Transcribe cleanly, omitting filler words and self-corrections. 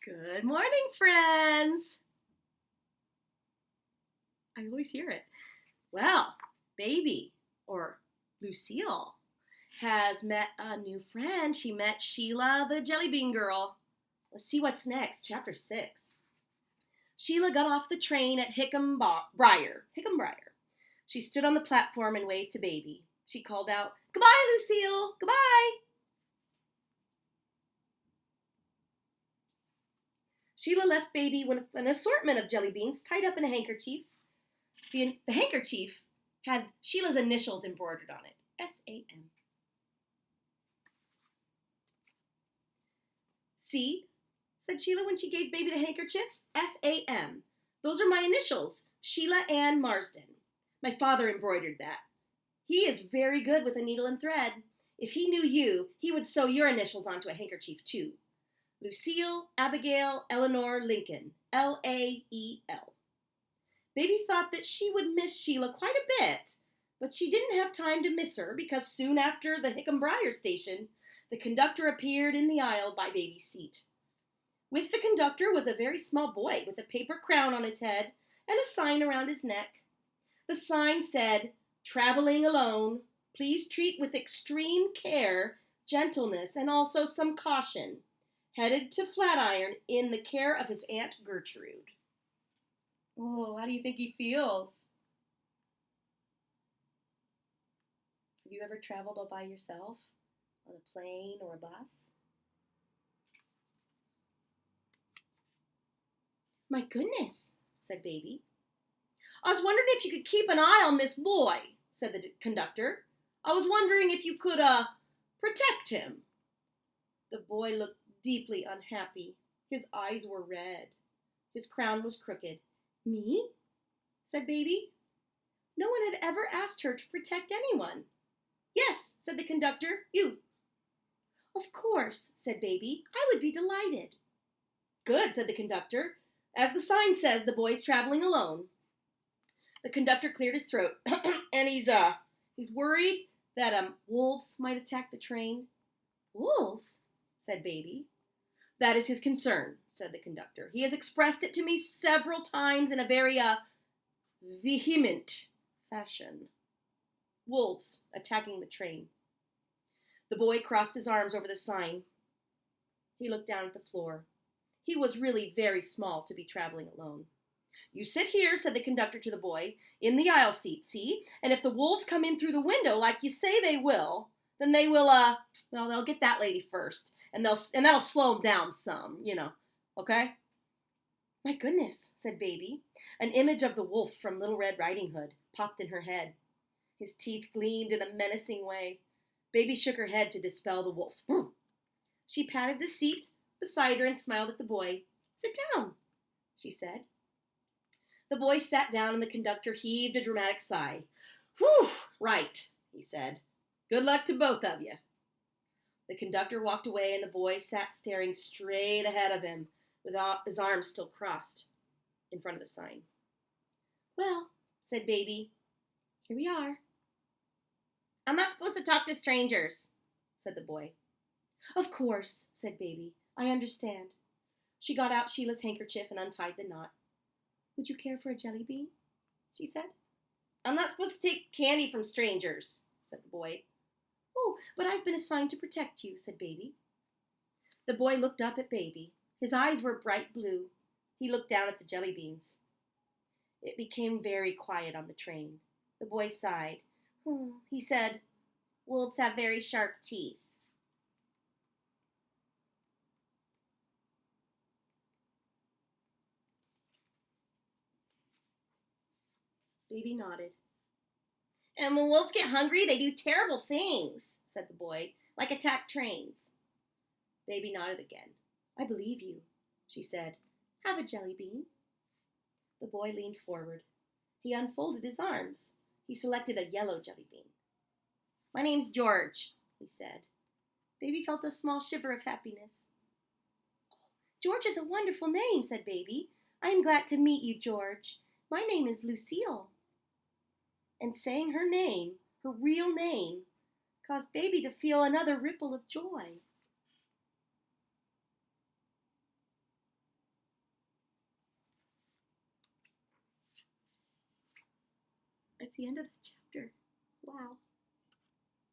Good morning, friends. I always hear it. Well, baby, or Lucille, has met a new friend. She met Sheila the Jelly Bean Girl. Let's see what's next. Chapter 6. Sheila got off the train at Hickam Briar. She stood on the platform and waved to baby. She called out, "Goodbye, Lucille. Goodbye." Sheila left baby with an assortment of jelly beans tied up in a handkerchief. The handkerchief had Sheila's initials embroidered on it, S-A-M. "See," said Sheila when she gave baby the handkerchief, S-A-M. "Those are my initials, Sheila Ann Marsden. My father embroidered that. He is very good with a needle and thread. If he knew you, he would sew your initials onto a handkerchief too. Lucille Abigail Eleanor Lincoln, L-A-E-L. Baby thought that she would miss Sheila quite a bit, but she didn't have time to miss her because soon after the Hickam Briar station, the conductor appeared in the aisle by baby's seat. With the conductor was a very small boy with a paper crown on his head and a sign around his neck. The sign said, "Traveling alone. Please treat with extreme care, gentleness, and also some caution. Headed to Flatiron in the care of his Aunt Gertrude." Oh, how do you think he feels? Have you ever traveled all by yourself on a plane or a bus? "My goodness," said baby. "I was wondering if you could keep an eye on this boy," said the conductor. "I was wondering if you could, protect him." The boy looked deeply unhappy. His eyes were red. His crown was crooked. "Me?" said baby. No one had ever asked her to protect anyone. "Yes," said the conductor, "you." "Of course," said baby. "I would be delighted." "Good," said the conductor. "As the sign says, the boy's traveling alone." The conductor cleared his throat, and he's worried that wolves might attack the train. "Wolves?" said baby. "That is his concern," said the conductor. "He has expressed it to me several times in a very, vehement fashion. Wolves attacking the train." The boy crossed his arms over the sign. He looked down at the floor. He was really very small to be traveling alone. "You sit here," said the conductor to the boy, "in the aisle seat, see? And if the wolves come in through the window like you say they will, then they will, they'll get that lady first. And that'll slow them down some, okay?" "My goodness," said baby. An image of the wolf from Little Red Riding Hood popped in her head. His teeth gleamed in a menacing way. Baby shook her head to dispel the wolf. She patted the seat beside her and smiled at the boy. "Sit down," she said. The boy sat down and the conductor heaved a dramatic sigh. "Whew, right," he said. "Good luck to both of you." The conductor walked away and the boy sat staring straight ahead of him with his arms still crossed in front of the sign. "Well," said baby, "here we are." "I'm not supposed to talk to strangers," said the boy. "Of course," said baby. "I understand." She got out Sheila's handkerchief and untied the knot. "Would you care for a jelly bean?" she said. "I'm not supposed to take candy from strangers," said the boy. "Oh, but I've been assigned to protect you," said baby. The boy looked up at baby. His eyes were bright blue. He looked down at the jelly beans. It became very quiet on the train. The boy sighed. He said, "Wolves have very sharp teeth." Baby nodded. "And when wolves get hungry, they do terrible things," said the boy, "like attack trains." Baby nodded again. "I believe you," she said. "Have a jelly bean." The boy leaned forward. He unfolded his arms. He selected a yellow jelly bean. "My name's George," he said. Baby felt a small shiver of happiness. "George is a wonderful name," said baby. "I am glad to meet you, George. My name is Lucille." And saying her name, her real name, caused baby to feel another ripple of joy. That's the end of the chapter. Wow.